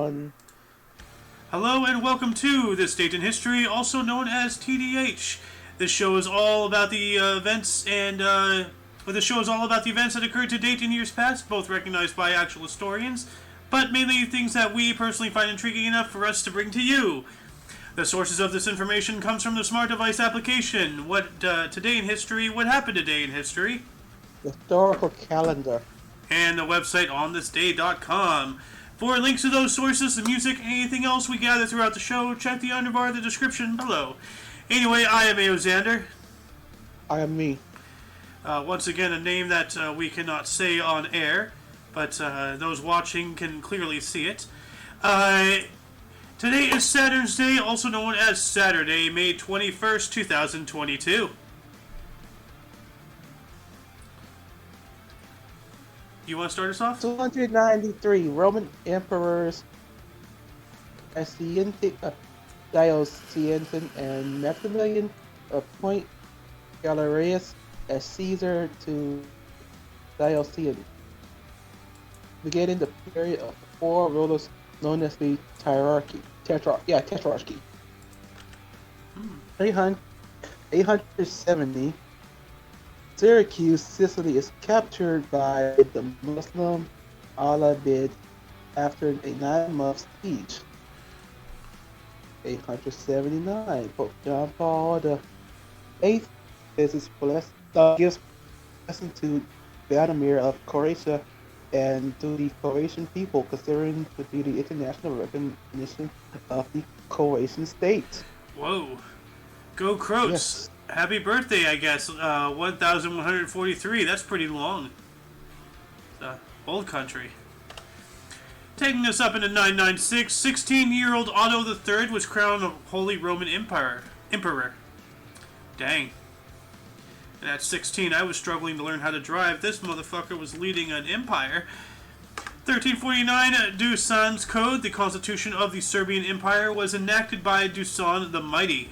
everyone. Hello and welcome to This Date in History, also known as TDH. This show is all about the events the show is all about the events that occurred to date in years past, both recognized by actual historians, but mainly things that we personally find intriguing enough for us to bring to you. The sources of this information comes from the Smart Device application. Today in history? What happened today in history? Historical calendar. And the website onthisday.com. For links to those sources, the music, and anything else we gather throughout the show, check the underbar of the description below. Anyway, I am Xander. I am me. Once again, a name that we cannot say on air, but those watching can clearly see it. Today is Saturn's Day, also known as Saturday, May 21st, 2022. You want to start us off? 293 Roman emperors Diocletian and Maximilian appoint Galerius as Caesar to Diocletian, beginning the period of four rulers known as the Tetrarchy. Tetrarchy. 870. Syracuse, Sicily is captured by the Muslim Alawid after a 9-month siege. 879. Pope John Paul VIII gives blessing to Vladimir of Croatia and to the Croatian people, considering to be the international recognition of the Croatian state. Whoa. Go Croats. Yes. Happy birthday, I guess. 1,143. That's pretty long. Old country. Taking us up into 996, 16-year-old Otto III was crowned Holy Roman Emperor. Dang. And at 16, I was struggling to learn how to drive. This motherfucker was leading an empire. 1349, Dusan's Code, the constitution of the Serbian Empire, was enacted by Dusan the Mighty.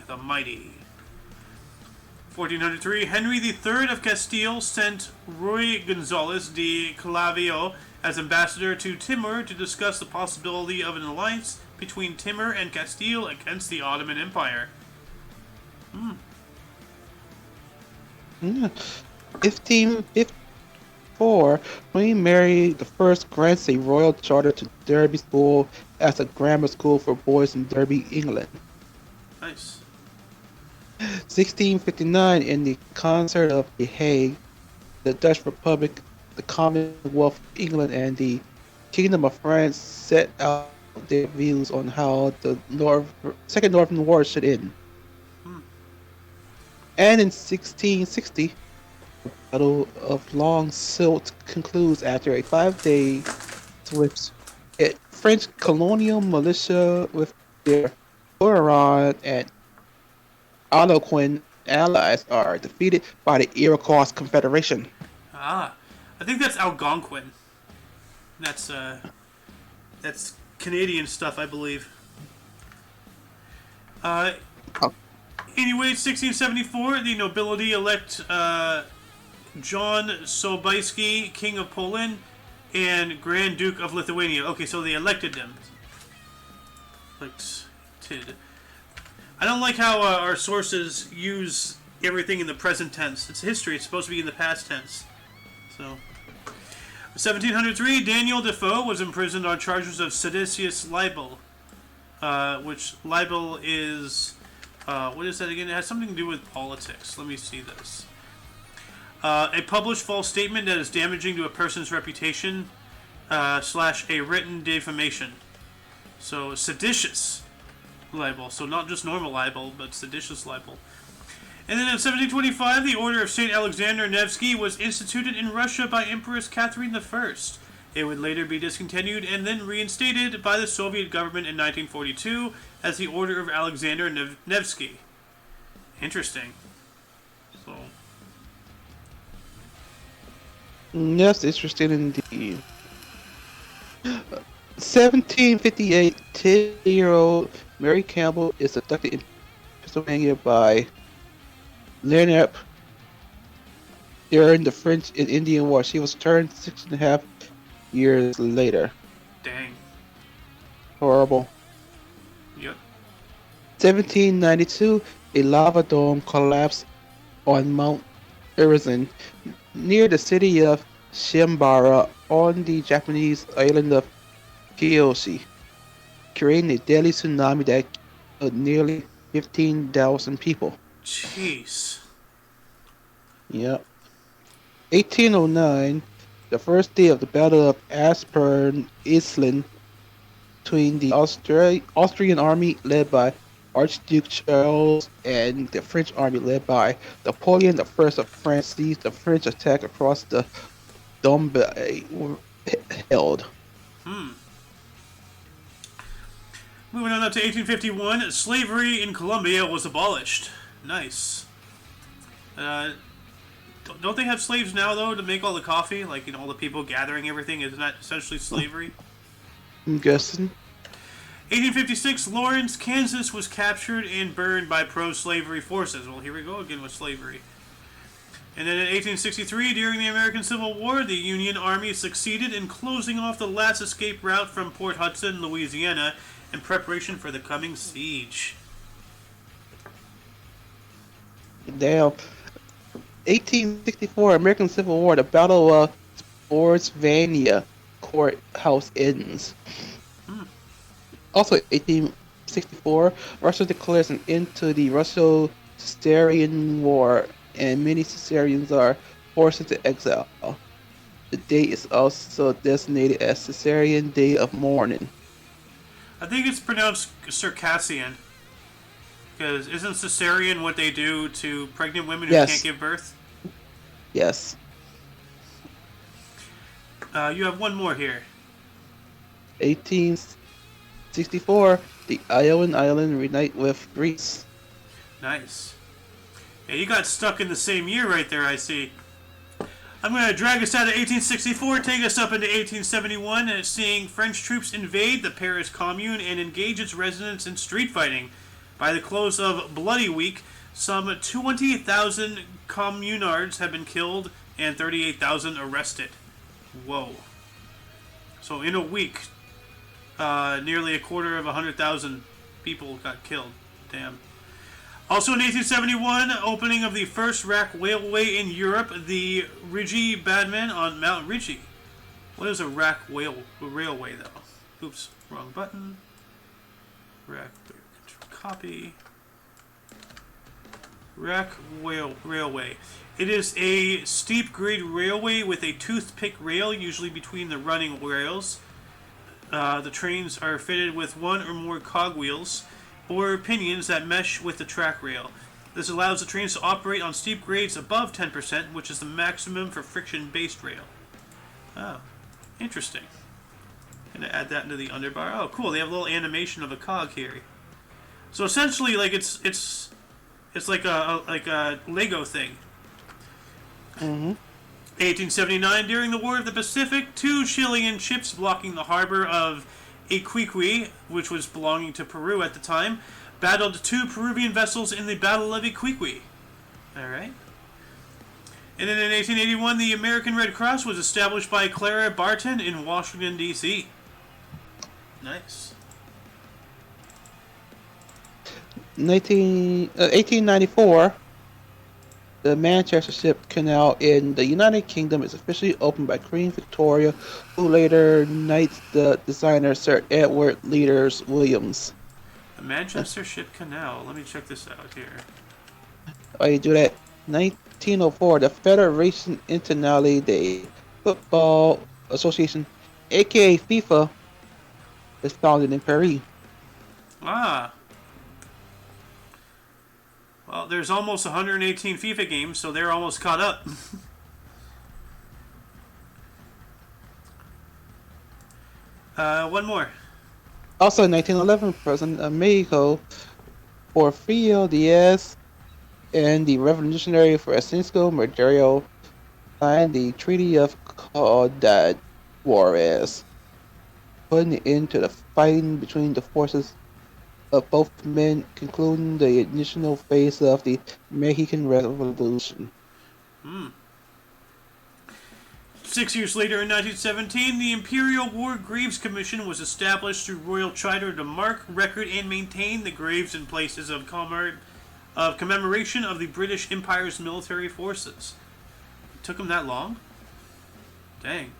1403, Henry III of Castile sent Ruy Gonzalez de Clavijo as ambassador to Timor to discuss the possibility of an alliance between Timor and Castile against the Ottoman Empire. 1554, Queen Mary I grants a royal charter to Derby School as a grammar school for boys in Derby, England. Nice. 1659, in the Concert of The Hague, the Dutch Republic, the Commonwealth of England, and the Kingdom of France set out their views on how the Second Northern War should end. And in 1660, the Battle of Long Silt concludes after a 5-day swift. French colonial militia with their Oran and Algonquin allies are defeated by the Iroquois Confederation. I think that's Algonquin. That's Canadian stuff, I believe. Anyway, 1674, the nobility elect John Sobieski, King of Poland, and Grand Duke of Lithuania. Okay, so they elected them. I don't like how our sources use everything in the present tense. It's history. It's supposed to be in the past tense. So, 1703, Daniel Defoe was imprisoned on charges of seditious libel. Which libel is... what is that again? It has something to do with politics. Let me see this. A published false statement that is damaging to a person's reputation / a written defamation. So, seditious libel. So not just normal libel, but seditious libel. And then in 1725, the Order of St. Alexander Nevsky was instituted in Russia by Empress Catherine I. It would later be discontinued and then reinstated by the Soviet government in 1942 as the Order of Alexander Nevsky. Interesting. So. Yes, interesting indeed. 1758, 10-year-old Mary Campbell is abducted in Pennsylvania by Leonard during the French and Indian War. She was returned 6.5 years later. Dang. Horrible. Yep. 1792, a lava dome collapsed on Mount Urizen near the city of Shimbara on the Japanese island of Kyoshi, creating a deadly tsunami that killed nearly 15,000 people. Jeez. Yep. 1809, the first day of the Battle of Aspern Island between the Austrian army led by Archduke Charles and the French army led by Napoleon I of France seized the French attack across the Dombe were held. Hmm. Moving on up to 1851, slavery in Colombia was abolished. Nice. Uh, don't they have slaves now though to make all the coffee? Like all the people gathering everything, isn't that essentially slavery? I'm guessing. 1856, Lawrence, Kansas was captured and burned by pro-slavery forces. Well, here we go again with slavery. And then in 1863, during the American Civil War, the Union Army succeeded in closing off the last escape route from Port Hudson, Louisiana, in preparation for the coming siege. Damn. 1864, American Civil War, the Battle of Spotsylvania courthouse ends. Also, 1864, Russia declares an end to the Russo-Caesarean War, and many Caesareans are forced into exile. The date is also designated as Caesarean Day of Mourning. I think it's pronounced Circassian. Because isn't cesarean what they do to pregnant women who can't Yes, give birth? yes. You have one more here. 1864, the Ionian Island reunite with Greece. Nice. Yeah, you got stuck in the same year right there, I see. I'm going to drag us out of 1864, take us up into 1871, and seeing French troops invade the Paris Commune and engage its residents in street fighting. By the close of Bloody Week, some 20,000 communards have been killed and 38,000 arrested. Whoa. So in a week, nearly a quarter of 100,000 people got killed. Damn. Also in 1871, opening of the first rack railway in Europe, the Rigi Badman on Mount Rigi. What is a rack railway, though? Oops, wrong button. Rack, copy. Rack railway. It is a steep grade railway with a toothpick rail, usually between the running rails. The trains are fitted with one or more cogwheels or pinions that mesh with the track rail. This allows the trains to operate on steep grades above 10%, which is the maximum for friction-based rail. Oh, interesting. Gonna add that into the underbar. Oh, cool. They have a little animation of a cog here. So essentially, like it's like a Lego thing. Mm-hmm. 1879, during the War of the Pacific, 2 Chilean ships blocking the harbor of Iquique, which was belonging to Peru at the time, battled 2 Peruvian vessels in the Battle of Iquique. Alright. And then in 1881, the American Red Cross was established by Clara Barton in Washington, D.C. Nice. 1894, the Manchester Ship Canal in the United Kingdom is officially opened by Queen Victoria, who later knights the designer Sir Edward Leaders Williams. The Manchester Ship Canal. Let me check this out here. Why you do that? 1904, the Federation Internationale de Football Association, aka FIFA, is founded in Paris. Ah. Well, there's almost 118 FIFA games, so they're almost caught up. One more. Also in 1911, President of Mexico, Porfirio Diaz, and the revolutionary Francisco Madero signed the Treaty of Ciudad Juarez, putting an end to the fighting between the forces of both men, concluding the initial phase of the Mexican Revolution. 6 years later, in 1917, the Imperial War Graves Commission was established through royal charter to mark, record, and maintain the graves and places of commemoration of the British Empire's military forces. It took them that long? Dang.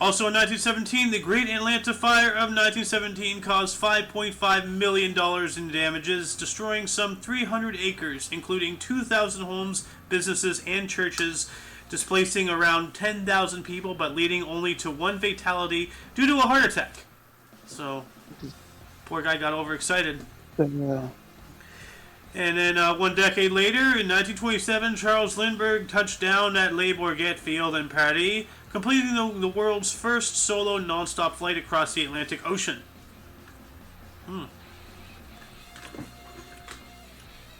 Also in 1917, the Great Atlanta Fire of 1917 caused $5.5 million in damages, destroying some 300 acres, including 2,000 homes, businesses, and churches, displacing around 10,000 people, but leading only to one fatality due to a heart attack. So, poor guy got overexcited. Yeah. And then 1 decade later, in 1927, Charles Lindbergh touched down at Le Bourget Field in Paris, completing the world's first solo non-stop flight across the Atlantic Ocean.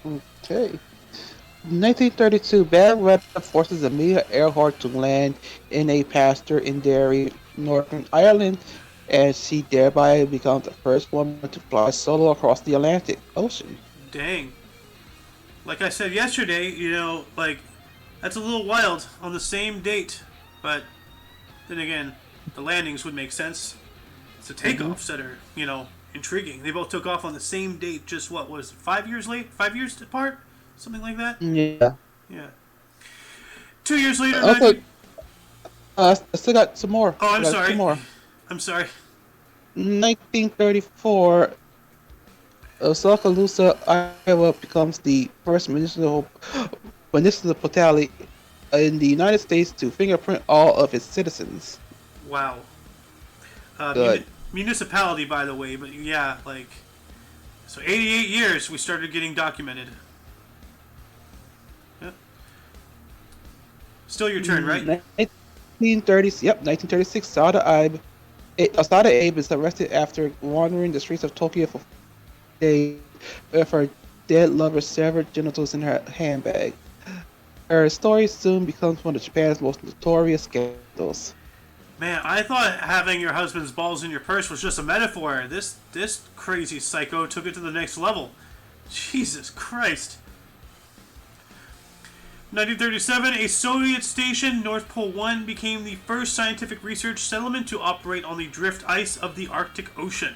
Okay. 1932, bad weather forces Amelia Earhart to land in a pasture in Derry, Northern Ireland, and she thereby becomes the first woman to fly solo across the Atlantic Ocean. Dang. Like I said yesterday, that's a little wild on the same date. But then again, the landings would make sense. It's the takeoffs that are, intriguing. They both took off on the same date, just what was it, 5 years late? 5 years apart? Something like that? Yeah. Yeah. 2 years later, Also, I still got some more. Oh, I'm sorry. Two more. I'm sorry. 1934, Oskaloosa, Iowa becomes the first municipal municipality in the United States to fingerprint all of its citizens. Wow. Good. Municipality, by the way, but yeah, so 88 years we started getting documented. Yeah. Still your turn, right? 1936, Sada Abe is arrested after wandering the streets of Tokyo for days with her dead lover's severed genitals in her handbag. Her story soon becomes one of Japan's most notorious scandals. Man, I thought having your husband's balls in your purse was just a metaphor. This crazy psycho took it to the next level. Jesus Christ. 1937, a Soviet station, North Pole 1, became the first scientific research settlement to operate on the drift ice of the Arctic Ocean.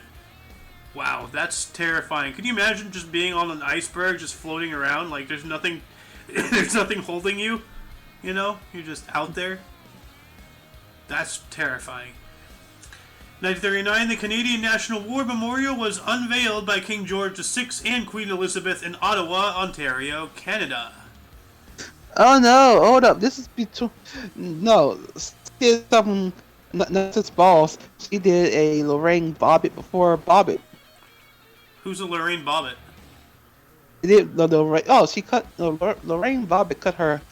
Wow, that's terrifying. Could you imagine just being on an iceberg, just floating around, like there's nothing holding you? You're just out there? That's terrifying. 1939, the Canadian National War Memorial was unveiled by King George VI and Queen Elizabeth in Ottawa, Ontario, Canada. Oh no, hold up. This is between. No, she did something. Not just balls. She did a Lorraine Bobbitt before Bobbitt. Who's a Lorraine Bobbitt? She did Lorraine. Oh, she cut. Lorraine Bobbitt cut her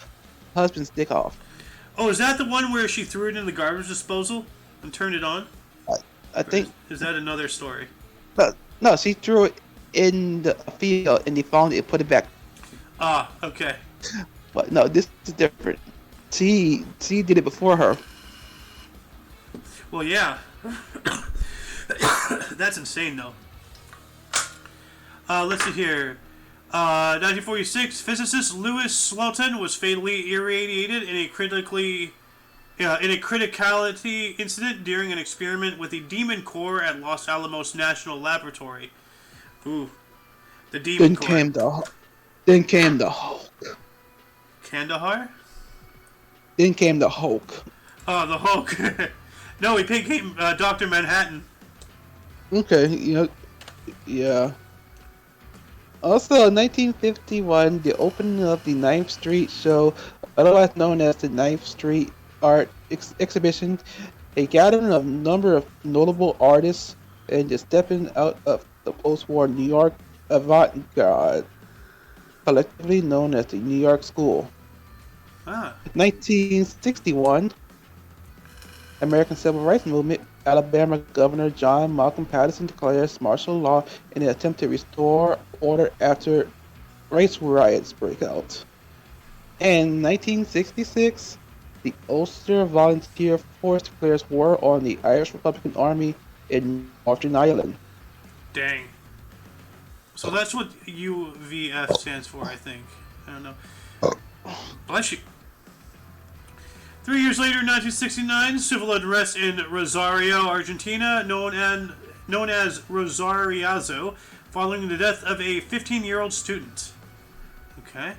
husband's dick off. Oh, is that the one where she threw it in the garbage disposal and turned it on? I think. Is that another story? No, she threw it in the field and they found it and put it back. Ah, okay. But no, this is different. She did it before her. Well, yeah. That's insane, though. Let's see here. 1946, physicist Louis Slotin was fatally irradiated in a criticality incident during an experiment with the Demon Core at Los Alamos National Laboratory. Ooh, the Demon Core. Then came the Hulk. Kandahar? Then came the Hulk. Oh, the Hulk. No, he became Dr. Manhattan. Okay, yeah. Also, in 1951, the opening of the 9th Street Show, otherwise known as the 9th Street Art Exhibition, a gathering of a number of notable artists and the stepping out of the post-war New York avant-garde, collectively known as the New York School. 1961, American Civil Rights Movement, Alabama Governor John Malcolm Patterson declares martial law in an attempt to restore order after race riots break out. In 1966, the Ulster Volunteer Force declares war on the Irish Republican Army in Northern Ireland. Dang. So that's what UVF stands for, I think. I don't know. Bless you. 3 years later, 1969, civil unrest in Rosario, Argentina, known as Rosariazo, following the death of a 15-year-old student. Okay.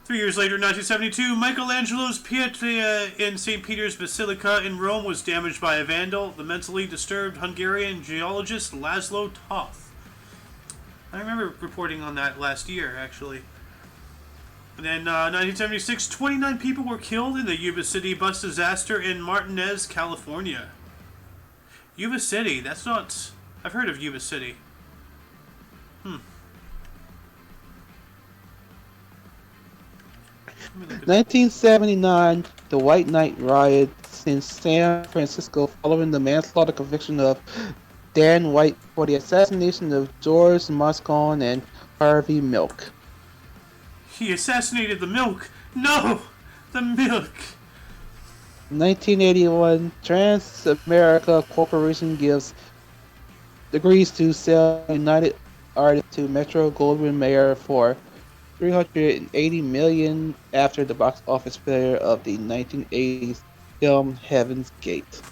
3 years later, 1972, Michelangelo's Pietà in St. Peter's Basilica in Rome was damaged by a vandal, the mentally disturbed Hungarian geologist Laszlo Toth. I remember reporting on that last year, actually. And then 1976, 29 people were killed in the Yuba City bus disaster in Martinez, California. Yuba City, that's not... I've heard of Yuba City. 1979, the White Night riots in San Francisco following the manslaughter conviction of Dan White for the assassination of George Moscone and Harvey Milk. He assassinated the milk. No! The milk! 1981, Transamerica Corporation agrees to sell United Artists to Metro-Goldwyn-Mayer for $380 million after the box office failure of the 1980s film Heaven's Gate.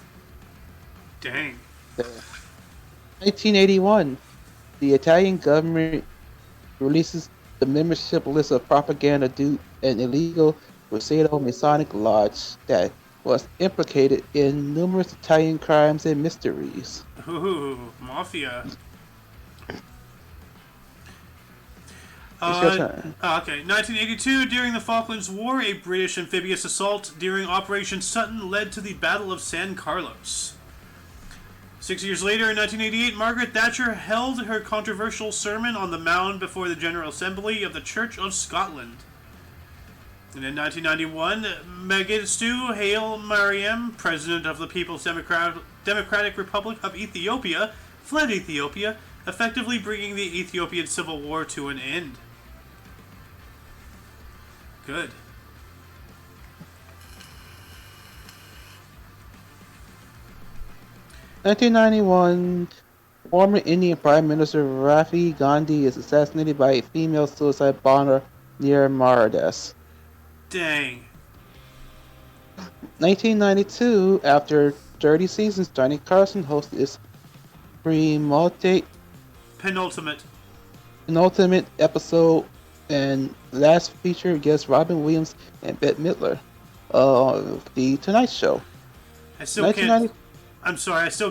Dang. 1981, the Italian government releases the membership list of propaganda due an illegal Rosado Masonic Lodge that was implicated in numerous Italian crimes and mysteries. Ooh, mafia. It's your turn. Okay. 1982, during the Falklands War, a British amphibious assault during Operation Sutton led to the Battle of San Carlos. 6 years later, in 1988, Margaret Thatcher held her controversial sermon on the Mound before the General Assembly of the Church of Scotland. And in 1991, Mengistu Haile Mariam, President of the People's Democratic Republic of Ethiopia, fled Ethiopia, effectively bringing the Ethiopian Civil War to an end. Good. (1991) Former Indian Prime Minister Rajiv Gandhi is assassinated by a female suicide bomber near Maradas. Dang. 1992, after 30 seasons, Johnny Carson hosted his Penultimate episode and last featured guest Robin Williams and Bette Midler of The Tonight Show. I still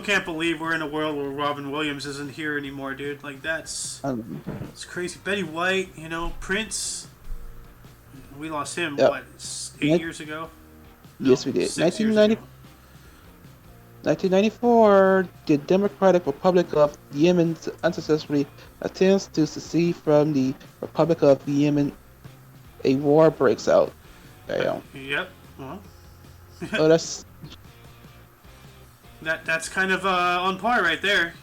can't believe we're in a world where Robin Williams isn't here anymore, dude. Like, it's crazy. Betty White, Prince. We lost him, Yep. what, 8 years ago? Yes, we did. 1994, 1994, the Democratic Republic of Yemen unsuccessfully attempts to secede from the Republic of Yemen. A war breaks out. Damn. Yep. Well, So that's that's kind of on par right there.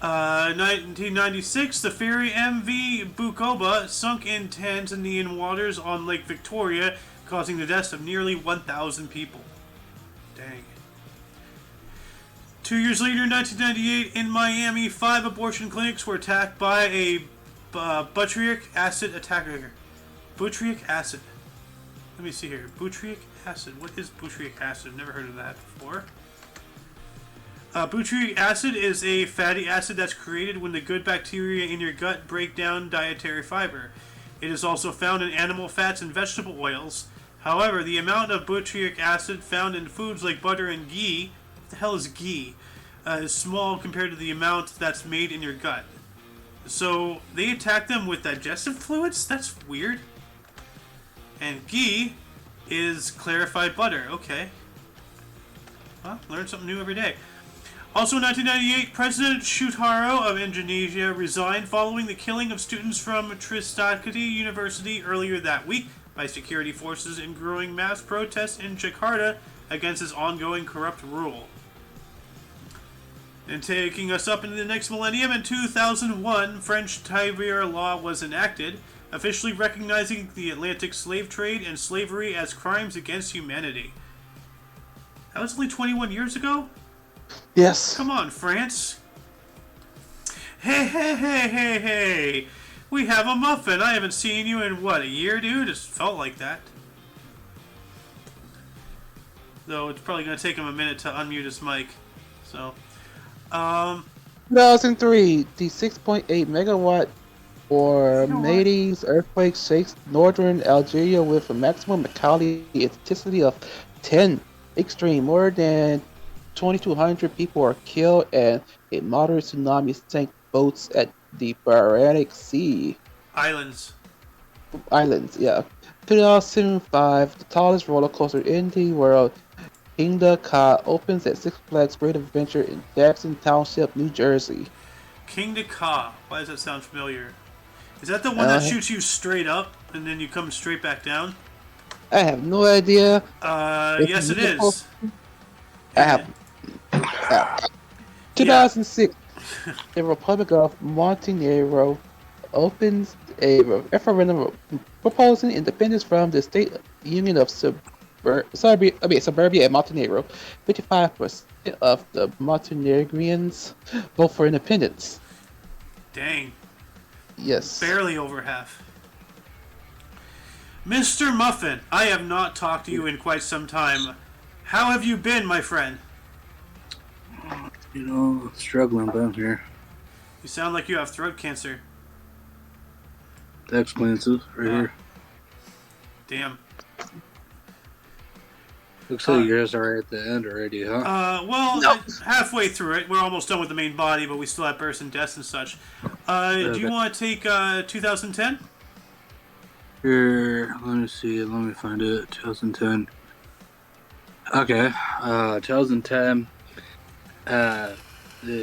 1996, the ferry MV Bukoba sunk in Tanzanian waters on Lake Victoria, causing the deaths of nearly 1,000 people. Dang. 2 years later, 1998, in Miami, 5 abortion clinics were attacked by a butyric acid attacker. Butyric acid. Let me see here. Butyric acid. What is butyric acid? I've never heard of that before. Butyric acid is a fatty acid that's created when the good bacteria in your gut break down dietary fiber. It is also found in animal fats and vegetable oils. However, the amount of butyric acid found in foods like butter and ghee, what the hell is ghee, is small compared to the amount that's made in your gut. So they attack them with digestive fluids? That's weird. And ghee is clarified butter. Okay. Well, learn something new every day. Also in 1998, President Suharto of Indonesia resigned following the killing of students from Trisakti University earlier that week by security forces in growing mass protests in Jakarta against his ongoing corrupt rule. And taking us up into the next millennium, in 2001, French Tavier law was enacted, officially recognizing the Atlantic slave trade and slavery as crimes against humanity. That was only 21 years ago? yes. Come on, France. Hey. We have a muffin. I haven't seen you in, what, a year, dude? It felt like that. Though it's probably going to take him a minute to unmute his mic. So, 2003, the 6.8 megawatt or you know what? Medes earthquake shakes northern Algeria with a maximum locality intensity of 10 extreme. More than 2,200 people are killed, and a moderate tsunami sank boats at the Bariatic Sea Islands. Islands. Yeah, 2005, the tallest roller coaster in the world, Kingda Ka, opens at Six Flags Great Adventure in Jackson Township, New Jersey. King to Ka. Why does that sound familiar? Is that the one that Uh, shoots you straight up and then you come straight back down? I have no idea. If Yes, it you is. I Eh, have uh, yeah. 2006, the Republic of Montenegro opens a referendum proposing independence from the state union of Serbia and Montenegro. 55% of the Montenegrins vote for independence. Dang. Yes. Barely over half. Mr. Muffin, I have not talked to you in quite some time. How have you been, my friend? Struggling down here. You sound like you have throat cancer. That explains it right here. Damn. Looks like you guys are at the end already, huh? Well, halfway through it. We're almost done with the main body, but we still have births and deaths and such. Do you want to take 2010? Here, let me see. Let me find it. 2010. Okay. 2010. The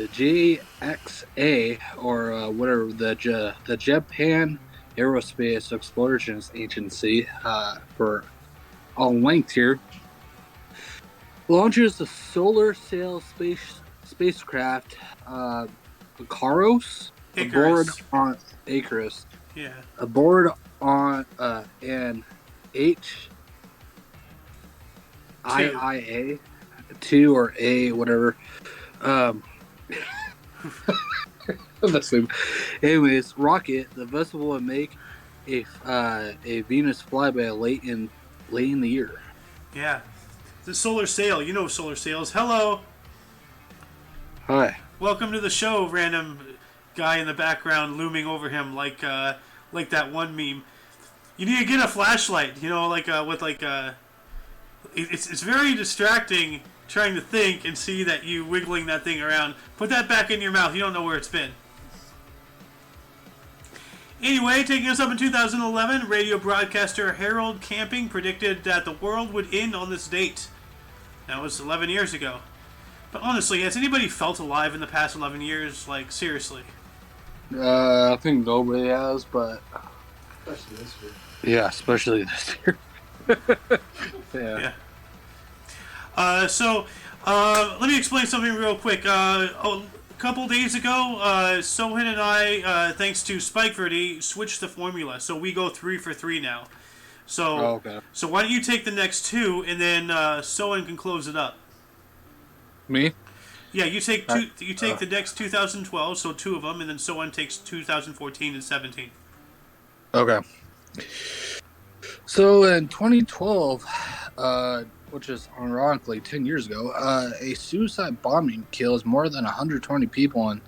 JXA, or whatever, the Japan Aerospace Explorations Agency, for all length here, launches the solar sail spacecraft Icarus aboard Icarus. on Icarus Yeah. aboard on an HIIA 2 or A whatever. That's the anyways, rocket. The vessel will make a Venus flyby late in the year. Yeah. The solar sail. You know solar sails. Hello. Hi. Welcome to the show, random guy in the background looming over him like that one meme. You need to get a flashlight, it's very distracting trying to think and see that you wiggling that thing around. Put that back in your mouth. You don't know where it's been. Anyway, taking us up in 2011, radio broadcaster Harold Camping predicted that the world would end on this date. That was 11 years ago. But honestly, has anybody felt alive in the past 11 years? Like, seriously. I think nobody has, but Especially this year. yeah, especially this year. Yeah. Let me explain something real quick. A couple days ago, Sohan and I, thanks to Spikeverdy, switched the formula. So we go 3 for 3 now. So, okay. So why don't you take the next two, and then Sohan can close it up. Me? Yeah, you take two. You take the next 2012, so 2 of them, and then Sohan takes 2014 and 17. Okay. So in 2012, which is ironically 10 years ago, a suicide bombing kills more than 120 people in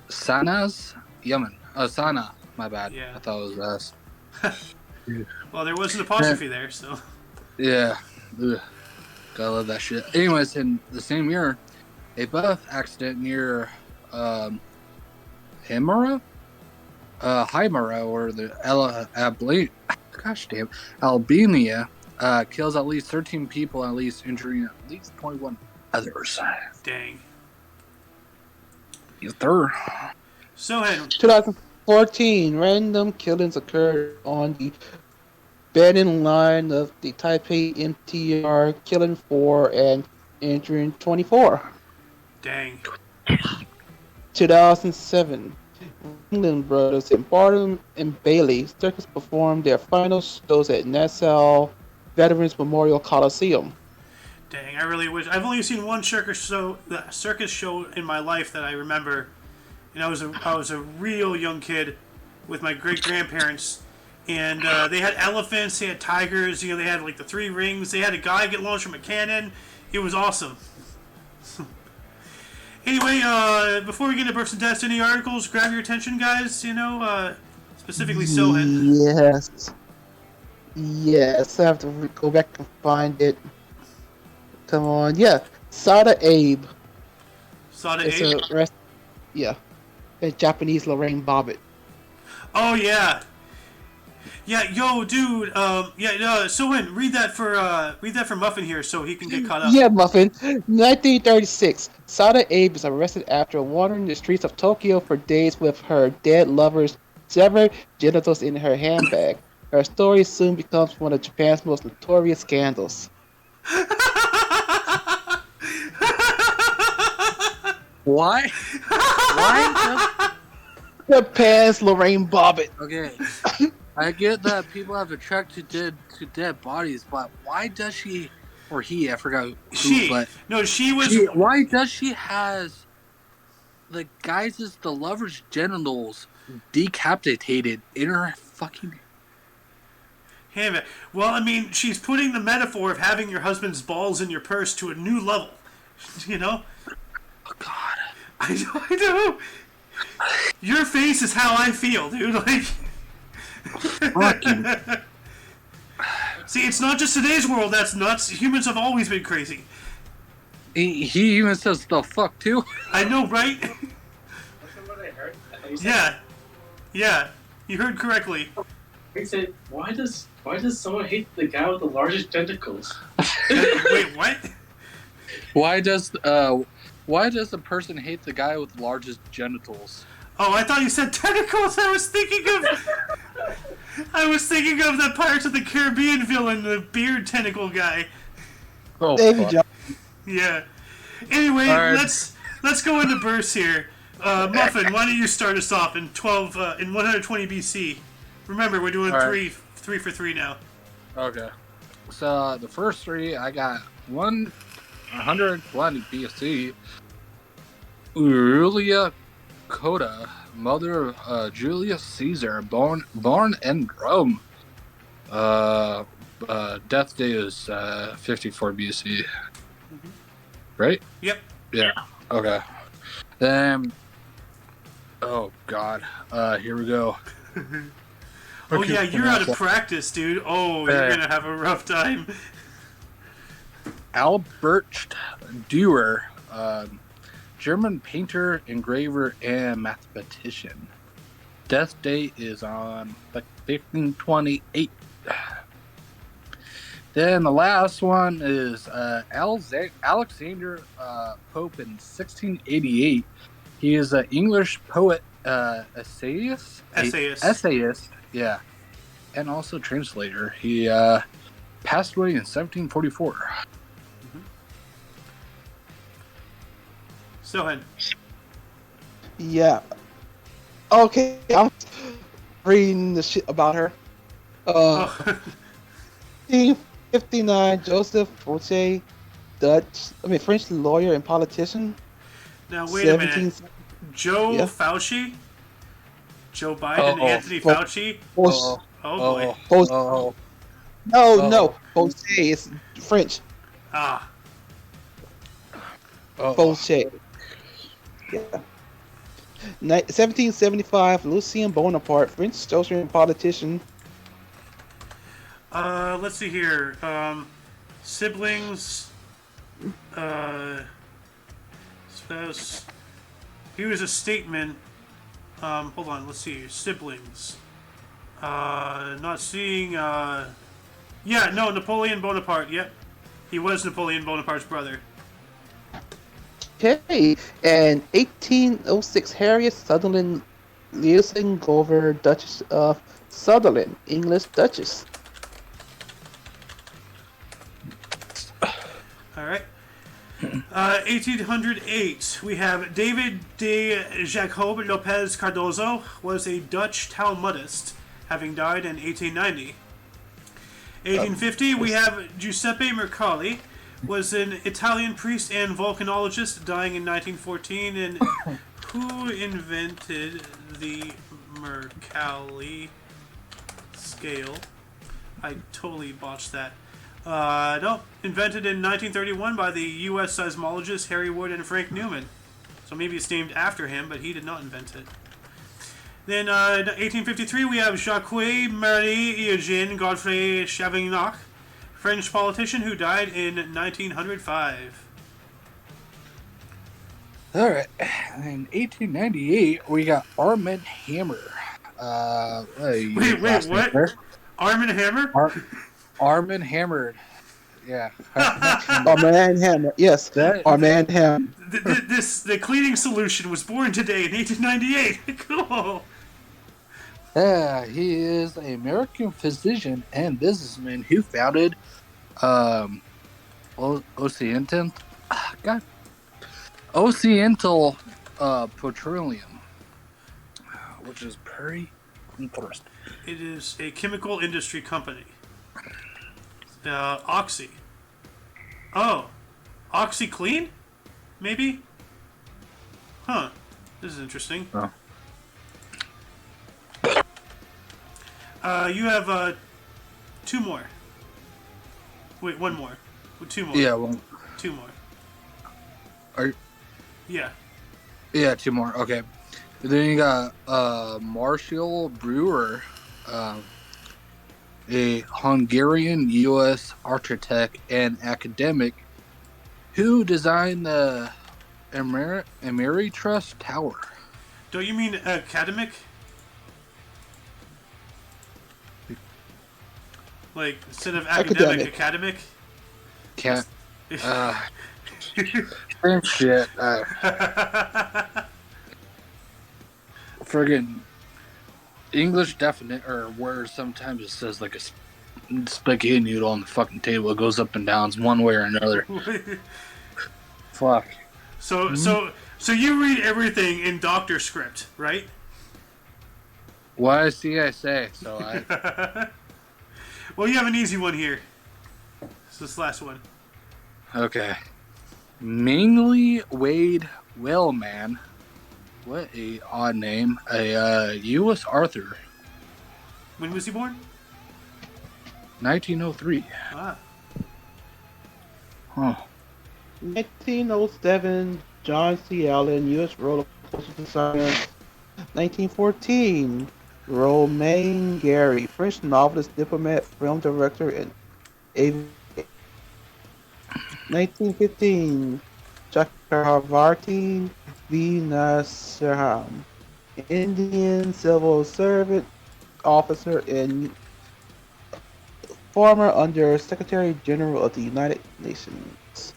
Sanaa, Yemen. Sana'a, my bad. Yeah. I thought it was S. Well, there was an apostrophe there, so. Yeah. Ugh. Gotta love that shit. Anyways, in the same year, a bus accident near Himera? Hymera, or the Albania, kills at least 13 people, at least injuring at least 21 others. Dang. Yes, sir. Sohan. 2014, random killings occurred on the Benin line of the Taipei MTR, killing 4 and injuring 24. Dang. 2007, England brothers and Barnum and Bailey circus performed their final shows at Nassau Veterans Memorial Coliseum. Dang, I really wish. I've only seen one circus show in my life that I remember, and I was a real young kid. with my great grandparents, and they had elephants, they had tigers. They had like the 3 rings. They had a guy get launched from a cannon. It was awesome. Anyway, before we get into Births and Deaths, any articles grab your attention, guys? Specifically Sohan. Yes. Yes, I have to go back and find it. Come on. Yeah. Sada Abe. Sada It's 8. a rest. Yeah. A Japanese Lorraine Bobbitt. Oh yeah. Yeah, yo, dude. Sohan, read that for Muffin here, so he can get caught up. Yeah, Muffin. 1936. Sada Abe is arrested after wandering the streets of Tokyo for days with her dead lover's severed genitals in her handbag. Her story soon becomes one of Japan's most notorious scandals. Why? Why? Japan's Lorraine Bobbitt. Okay. I get that people have attracted to dead bodies, but why does she, or he, I forgot who, but she was. why does she has the the lover's genitals decapitated in her fucking... Hey, well, I mean, she's putting the metaphor of having your husband's balls in your purse to a new level. Oh God. I know. Your face is how I feel, dude. Like. Fucking. See, it's not just today's world that's nuts. Humans have always been crazy. He even says the fuck too. I know, right? That's what I heard. Yeah. You heard correctly. He said, why does someone hate the guy with the largest tentacles? Wait, what? Why does the person hate the guy with the largest genitals? Oh, I thought you said tentacles. I was thinking of the Pirates of the Caribbean villain, the beard tentacle guy. Oh, David Johnson. Yeah. Anyway, right. let's go into bursts here. Muffin, why don't you start us off in 120 BC? Remember, we're doing three for three now. Okay. So the first 3, I got 120 BC. Julia Coda, mother of Julius Caesar, born in Rome. Death day is 54 BC. Mm-hmm. Right? Yep. Yeah. Okay. Then. Oh God. Here we go. Oh yeah, you're out of practice, dude. Oh, you're gonna have a rough time. Albert Dürer, German painter, engraver, and mathematician. Death date is on 1528. Then the last one is Alexander Pope in 1688. He is an English poet, essayist, yeah, and also translator. He passed away in 1744. Sohan. Yeah. Okay, I'm reading the shit about her. 1859, Joseph Fauché, French lawyer and politician. Now wait a minute. Joe Yeah. Fauci? Joe Biden, Anthony Fauci? Fauché. Oh boy. No, Fauché is French. Ah. Fauché. Yeah. 1775, Lucien Bonaparte, French soldier and politician. Let's see here. Siblings. Spouse. He was a statesman. Hold on. Let's see. Siblings. Not seeing. Yeah. No. Napoleon Bonaparte. Yep. He was Napoleon Bonaparte's brother. Okay, and 1806, Harriet Sutherland Leeson Glover, Duchess of Sutherland, English Duchess. All right. 1808, we have David de Jacob Lopez Cardozo, was a Dutch Talmudist, having died in 1890. 1850, we have Giuseppe Mercalli, was an Italian priest and volcanologist, dying in 1914, and who invented the Mercalli scale. I totally botched that. No, invented in 1931 by the U.S. seismologists Harry Wood and Frank Newman. So maybe it's named after him, but he did not invent it. Then, 1853, we have Jacques-Marie Eugène Godfrey Chavignac, French politician who died in 1905. All right. In 1898, we got Armand Hammer. Wait, what? Arm and Hammer? Armand Hammer. Yeah. Armand Hammer. Yes. Armand Hammer. The cleaning solution was born today in 1898. Cool. Yeah, he is an American physician and businessman who founded Occidental Petroleum, which is pretty interesting. It is a chemical industry company. Oxy. Oh, OxyClean? Maybe? Huh. This is interesting. Oh. You have two more. Wait, one more. Two more. Yeah, well, Two more. are Yeah. yeah, two more. Okay. Then you got Marshall Brewer, a Hungarian U.S. architect and academic who designed the Ameritrust Tower. Don't you mean academic? Like, instead of academic? Can't. Same shit. Friggin' English definite or where sometimes it says like a spaghetti noodle on the fucking table. It goes up and down one way or another. Fuck. So you read everything in doctor script, right? What I see, I say. So I. Well, you have an easy one here. It's this last one. Okay. Mainly Wade Wellman. What a odd name. A U.S. Arthur. When was he born? 1903. Ah. Huh. 1907, John C. Allen, U.S. roller coaster designer. 1914, Romain Gary, French novelist, diplomat, film director, and aviator. 1915, Chakravarti V. Narasimhan, Indian civil servant, officer, and former Under Secretary General of the United Nations.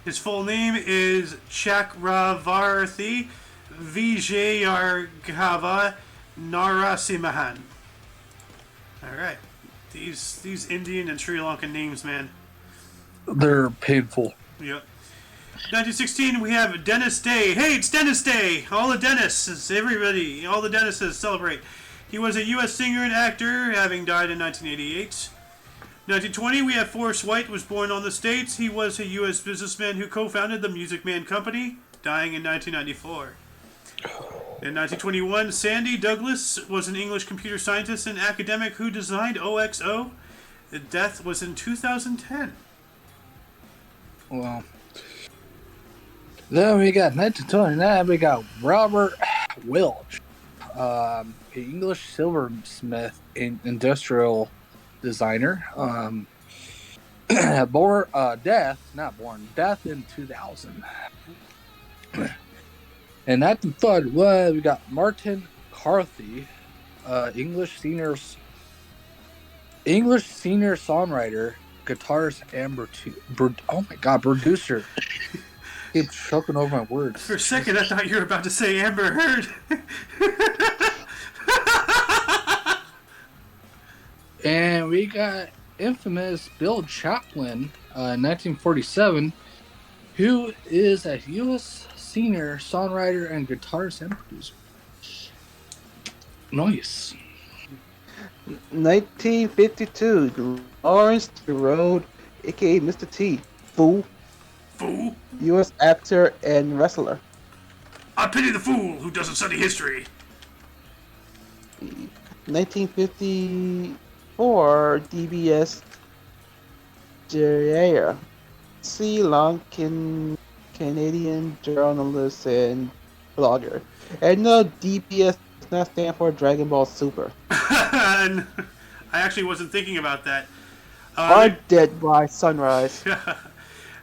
His full name is Chakravarthi Vijayarghava Narasimhan. Alright. These Indian and Sri Lankan names, man. They're painful. Yep. 1916, we have Dennis Day. Hey, it's Dennis Day! All the dentists, everybody, all the dentists celebrate. He was a U.S. singer and actor, having died in 1988. 1920, we have Forrest White, was born on the States. He was a U.S. businessman who co-founded the Music Man Company, dying in 1994. In 1921, Sandy Douglas was an English computer scientist and academic who designed OXO. His death was in 2010. Well, then we got 1929. We got Robert Welch, an English silversmith and industrial designer. Death in 2000. And at the third one, we got Martin Carthy, English senior songwriter, guitarist, and producer. Keep choking over my words. For a second, I thought you were about to say Amber Heard. And we got infamous Bill Chaplin, 1947, who is a U.S. singer, songwriter, and guitarist and producer. Nice. 1952, Lawrence Road, aka Mr. T, Fool, U.S. actor and wrestler. I pity the fool who doesn't study history. 1954, DBS Jaya, Sri Lankan Canadian journalist and blogger. And no, DBS does not stand for Dragon Ball Super. And I actually wasn't thinking about that. Or Dead by Sunrise.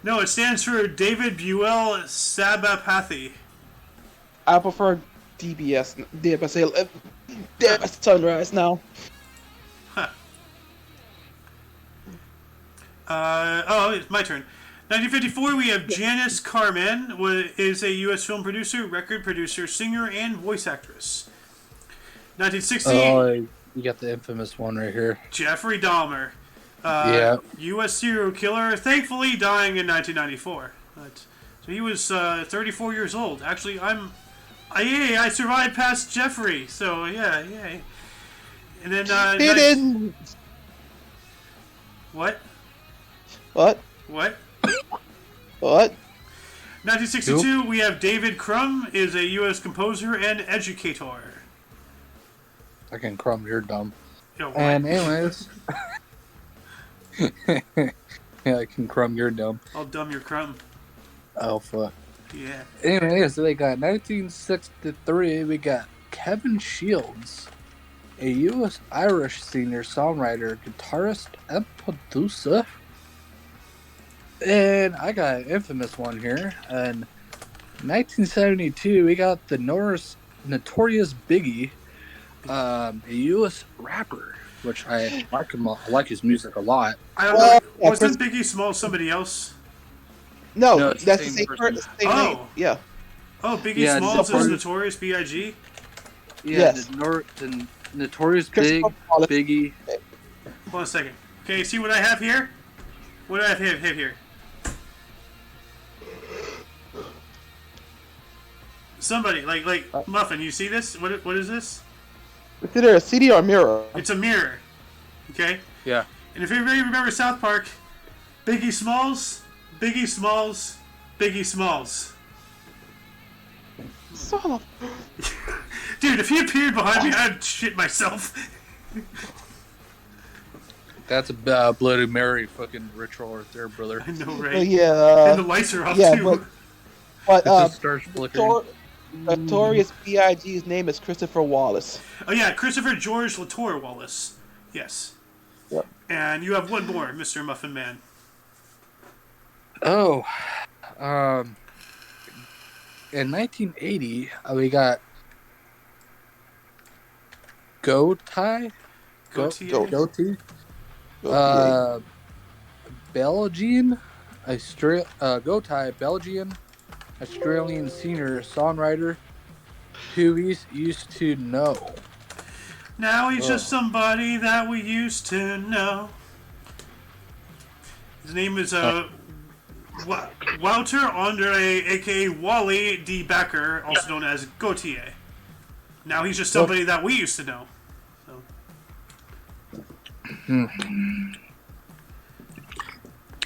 No, it stands for David Buell Sabapathy. I prefer DBS. Dead by Sunrise now. It's my turn. 1954, we have Janice Carman, who is a U.S. film producer, record producer, singer, and voice actress. 1960, you got the infamous one right here. Jeffrey Dahmer, U.S. serial killer, thankfully dying in 1994. So he was 34 years old. Actually, I survived past Jeffrey, so yeah. And then He didn't. What? What? 1962, we have David Crumb, is a U.S. composer and educator. I can crumb your dumb. Yo, what? And anyways, yeah, I can crumb your dumb. I'll dumb your crumb. Oh fuck. Yeah. Anyways, so they got 1963. We got Kevin Shields, a U.S. Irish singer-songwriter, guitarist, and producer. And I got an infamous one here. In 1972, we got the Notorious Biggie, a U.S. rapper, which I like him. I like his music a lot. I don't know. Wasn't Biggie Smalls somebody else? No, it's the that's the same same person. person. Same name. Yeah. Oh, Biggie Yeah, Smalls is Notorious- Notorious B.I.G.? Yeah, Yes. the Notorious Christopher Big Wallace. Biggie. Hold on a second. Okay, see what I have here? What do I have here? Somebody, like Muffin, you see this? What is this? Is it a CD or a mirror? It's a mirror. Okay? Yeah. And if anybody remembers South Park, Biggie Smalls. Son of... Dude, if he appeared behind me, I'd shit myself. That's a Bloody Mary fucking ritual right there, brother. I know, right? But yeah. And the lights are off, yeah, too. but It just starts flickering. Notorious B.I.G.'s name is Christopher Wallace. Oh, yeah, Christopher George Latour Wallace. Yes. Yep. And you have one more, Mr. Muffin Man. Oh, in 1980, we got Goatee, Gautier? Belgian, Goatee, Belgian, Australian singer songwriter who we used to know. Now he's just somebody that we used to know. His name is Wouter Andre, a.k.a. Wally D. Becker, also known as Gautier. Now he's just somebody that we used to know. So.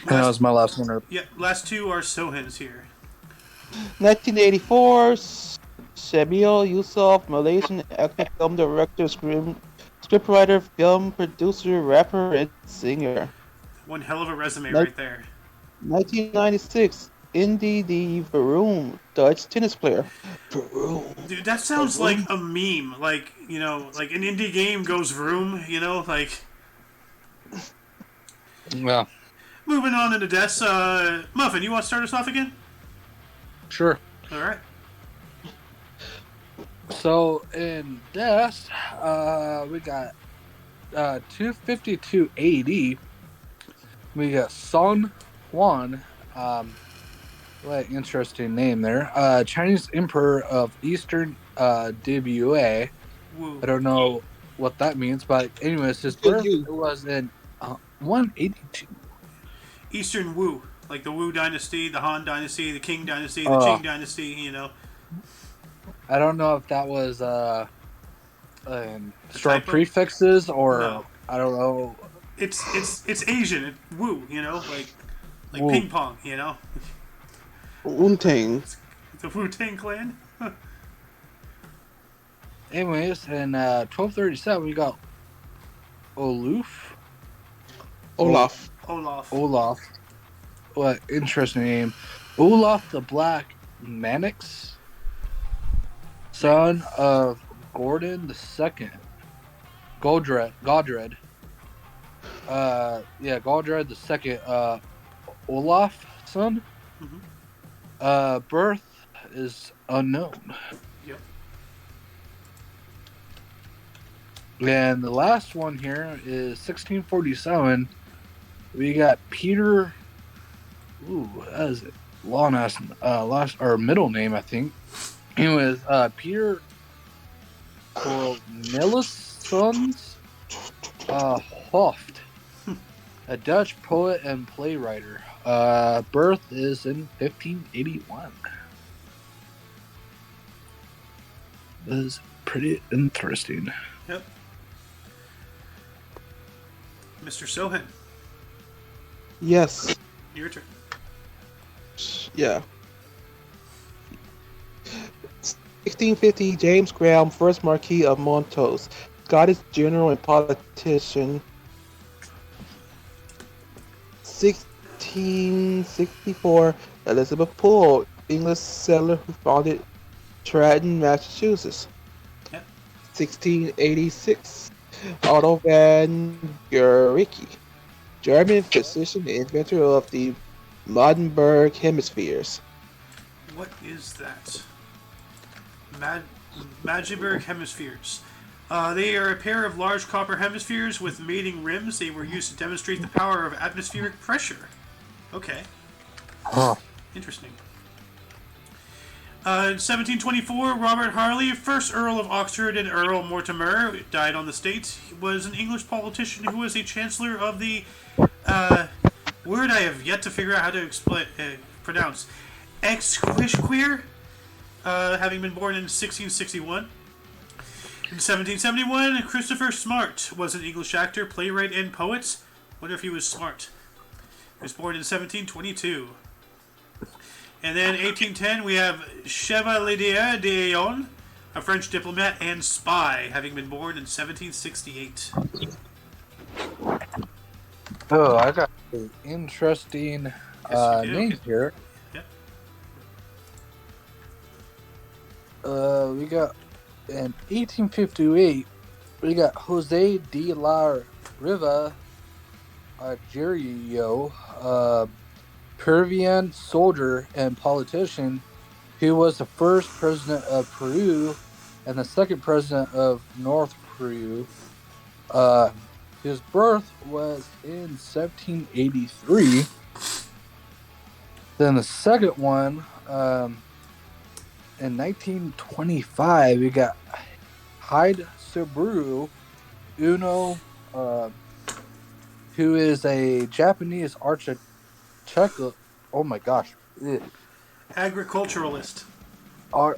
That was my last one. Yeah, last two are Sohans here. 1984, Shamil Yusuf, Malaysian actor, film director, scriptwriter, film producer, rapper, and singer. One hell of a resume right there. 1996, Indy the Vroom, Dutch tennis player. Vroom. Dude, that sounds like a meme. Like, like an indie game goes vroom, like... Well, Moving on into deaths, Muffin, you want to start us off again? sure. All right. So in deaths, we got 252 AD. We got Sun Huan. What an interesting name there. Chinese Emperor of Eastern DBUA. Woo. I don't know what that means, but anyways, his birth was in 182. Eastern Wu. Like the Wu Dynasty, the Han Dynasty, the Qing Dynasty, the Qing Dynasty, I don't know if that was strong typo? prefixes or No. I don't know. It's Asian. Wu, like Wu. ping pong, Wuntang. The Wu Tang Clan. Anyways, in 1237, we got Oluf. Ol- Olaf. Olaf. Olaf. What interesting name. Olaf the Black Mannix, son of Gordon the Second. Godred. Godred the Second. Olaf son. Hmm. Birth is unknown. Yep. And the last one here is 1647. We got Peter. Ooh, that is a long ass last or middle name, I think. He was Peter Cornelissons Hoft, a Dutch poet and playwright. Birth is in 1581. That is pretty interesting. Yep. Mr. Sohan, Yes. your turn. Yeah. 1650, James Graham, first Marquis of Montrose, Scottish general and politician. 1664, Elizabeth Poole, English settler who founded Trenton, Massachusetts. Yep. 1686, Otto van Guericke, German physician and inventor of the Magdeburg hemispheres. What is that? Magdeburg hemispheres. They are a pair of large copper hemispheres with mating rims. They were used to demonstrate the power of atmospheric pressure. Okay. Huh. Interesting. In 1724, Robert Harley, first Earl of Oxford and Earl Mortimer, died on the state. He was an English politician who was a chancellor of the word I have yet to figure out how to pronounce. Exquisqueer, having been born in 1661. In 1771, Christopher Smart was an English actor, playwright, and poet. Wonder if he was smart. He was born in 1722. And then 1810, we have Chevalier d'Eon, a French diplomat and spy, having been born in 1768. Oh, I got an interesting Yes, you do. name here. Yep. We got in 1858, we got Jose de la Riva Aguirre, Peruvian soldier and politician who was the first president of Peru and the second president of North Peru. His birth was in 1783. Then the second one, in 1925, we got Hyde Saburu Uno, who is a Japanese architect. Oh my gosh. Ugh. Agriculturalist. I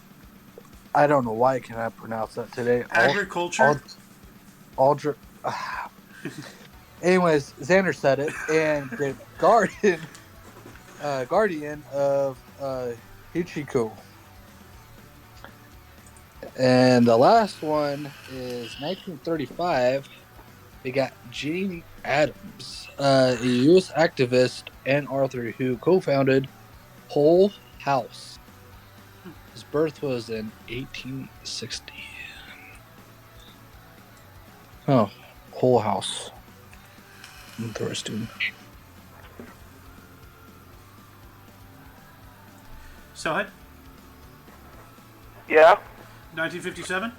don't know why I cannot pronounce that today. Agriculture? Anyways, Xander said it, and the guardian of Hichiko. And the last one is 1935. We got Gene Adams, a U.S. activist and author who co-founded Whole House. His birth was in 1860. Oh, Whole House. Interesting. So ahead. Yeah. 1957?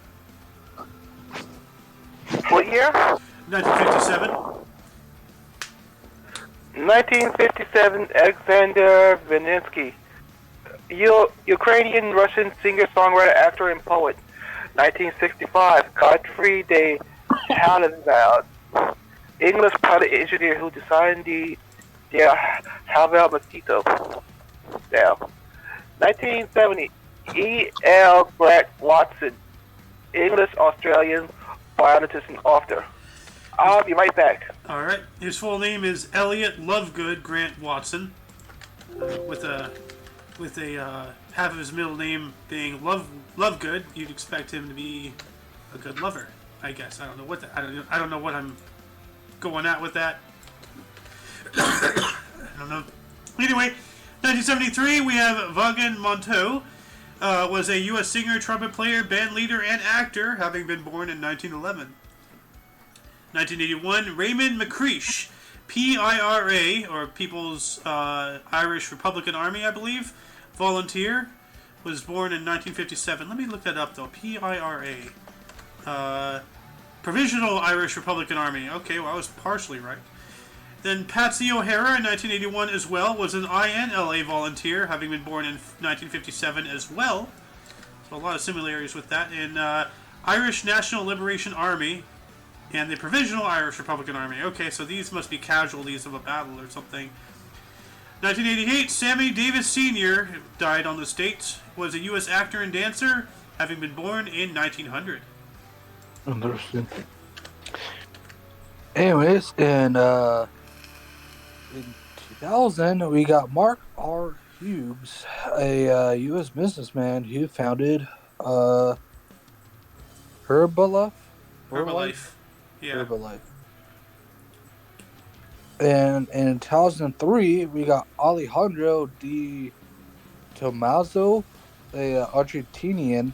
What year? 1957. 1957. Alexander Vininsky, Ukrainian Russian singer, songwriter, actor, and poet. 1965. Godfrey de Havilland, English pilot engineer who designed the Havel mosquito. Now, 1970. E.L. Grant Watson, English Australian biologist and author. I'll be right back. All right. His full name is Elliot Lovegood Grant Watson, with a half of his middle name being Lovegood. You'd expect him to be a good lover. I guess I don't know what I don't know what I'm going at with that. I don't know. Anyway, 1973 we have Vaughan Monteau. Was a U.S. singer, trumpet player, band leader, and actor, having been born in 1911. 1981, Raymond McCreish, PIRA, or People's Irish Republican Army, I believe, volunteer, was born in 1957. Let me look that up, though. PIRA. Provisional Irish Republican Army. Okay, well, I was partially right. Then Patsy O'Hara in 1981 as well was an INLA volunteer, having been born in 1957 as well. So a lot of similarities with that. In Irish National Liberation Army and the Provisional Irish Republican Army. Okay, so these must be casualties of a battle or something. 1988, Sammy Davis Sr. died on the States, was a U.S. actor and dancer, having been born in 1900. Interesting. Anyways, in 2000, we got Mark R. Hughes, a U.S. businessman who founded Herbalife. Yeah. Herbalife. And in 2003, we got Alejandro Di Tommaso, a Argentinian.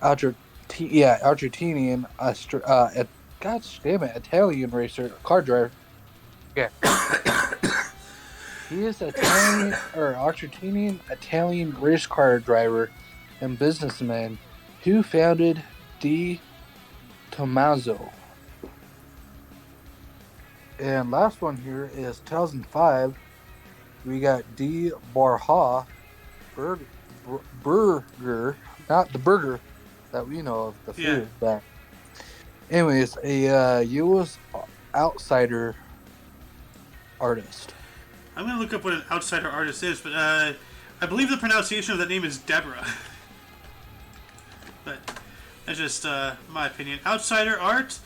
Argentinian. God damn it, Italian racer, car driver. Yeah. He is Argentinian Italian race car driver and businessman who founded Di Tommaso. And last one here is 2005. We got D. Barha Burger, not the burger that we know of, the food. But anyways, a U.S. outsider artist. I'm going to look up what an outsider artist is, but I believe the pronunciation of that name is Deborah. But that's just my opinion. Outsider art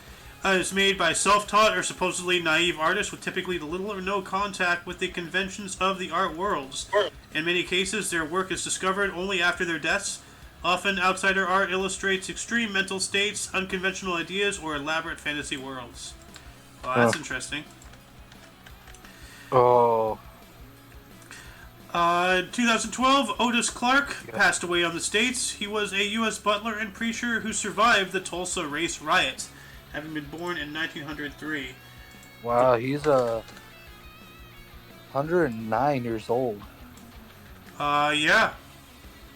is made by self-taught or supposedly naive artists with typically little or no contact with the conventions of the art worlds. In many cases, their work is discovered only after their deaths. Often, outsider art illustrates extreme mental states, unconventional ideas, or elaborate fantasy worlds. Well, that's interesting. Oh. 2012, Otis Clark passed away on the States. He was a U.S. butler and preacher who survived the Tulsa race riot, having been born in 1903. Wow, he's 109 years old. Yeah.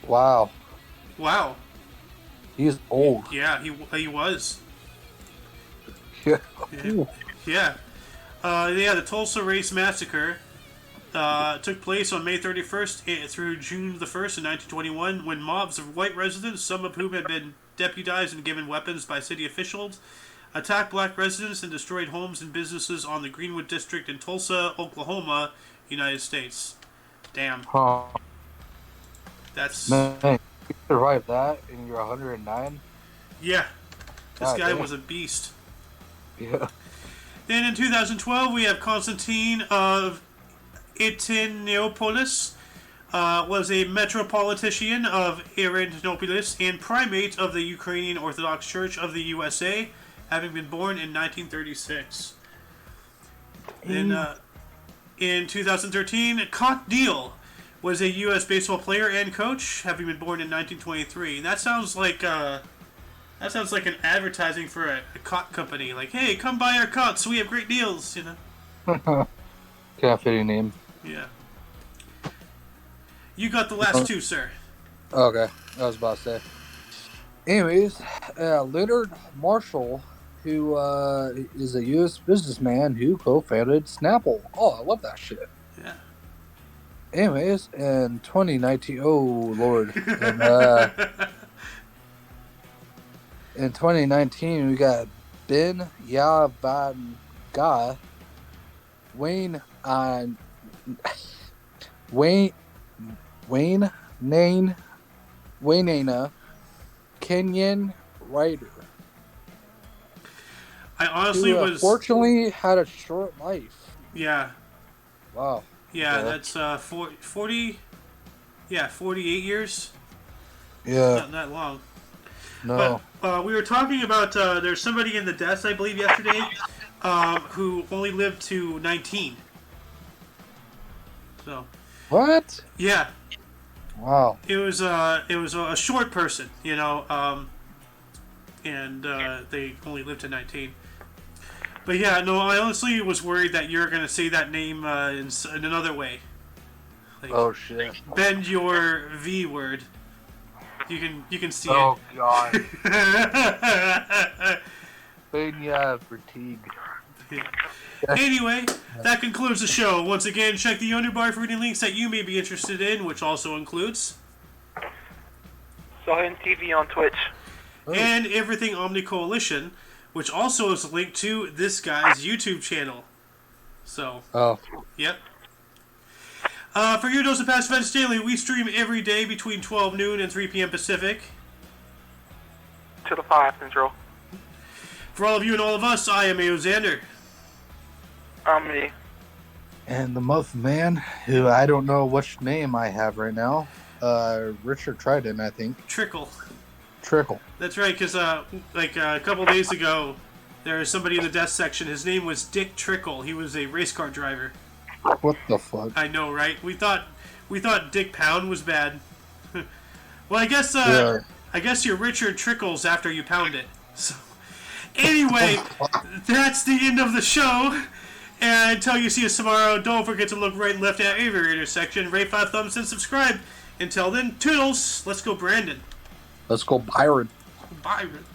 Wow. He's old. Yeah, he was. Yeah. Yeah. The Tulsa Race Massacre took place on May 31st through June the 1st in 1921 when mobs of white residents, some of whom had been deputized and given weapons by city officials, attacked black residents and destroyed homes and businesses on the Greenwood District in Tulsa, Oklahoma, United States. Damn. Huh. That's... Man, you survived that and you're 109? Yeah. This guy damn. was a beast. Yeah. Then in 2012, we have Constantine of Itiniopolis, was a metropolitan of Irinopolis and primate of the Ukrainian Orthodox Church of the USA, having been born in 1936. Then in 2013, Cot Deal was a U.S. baseball player and coach, having been born in 1923. And that sounds like an advertising for a cot company. Like, hey, come buy our cots, we have great deals, you know. Can't fit your name. Yeah. You got the last two, sir. Okay, I was about to say. Anyways, Leonard Marshall, who is a U.S. businessman who co-founded Snapple. Oh, I love that shit. Yeah. Anyways, in 2019, oh Lord, in 2019 we got Ben Yavanga, Wayne Nana, Kenyan writer. I honestly who, was... Fortunately, had a short life. Yeah. Wow. Yeah, that's 40... Yeah, 48 years. Yeah. Not that long. No. But we were talking about there's somebody in the deaths, I believe, yesterday who only lived to 19. So. What? Yeah. Wow. It was a short person, and they only lived to 19. But yeah, no, I honestly was worried that you're gonna say that name in another way. Like, Oh shit. bend your V word. You can see Oh it. god. Mania fatigue. Anyway, that concludes the show. Once again, check the underbar for any links that you may be interested in, which also includes Sohin TV on Twitch. and everything Omni Coalition, which also is linked to this guy's YouTube channel. So, yep. For your dose of past events daily, we stream every day between 12 noon and 3 p.m. Pacific. To the 5 Central. For all of you and all of us, I am A.O. Xander. Omni. And the month man, who I don't know which name I have right now. Richard Trident, I think. Trickle. That's right, because a couple days ago, there was somebody in the death section. His name was Dick Trickle. He was a race car driver. What the fuck? I know, right? We thought Dick Pound was bad. Well, I guess you're Richard Trickles after you pound it. So, anyway, that's the end of the show. And until you see us tomorrow, don't forget to look right and left at every intersection, rate 5 thumbs, and subscribe. Until then, toodles. Let's go, Brandon. Let's go, Byron. Byron.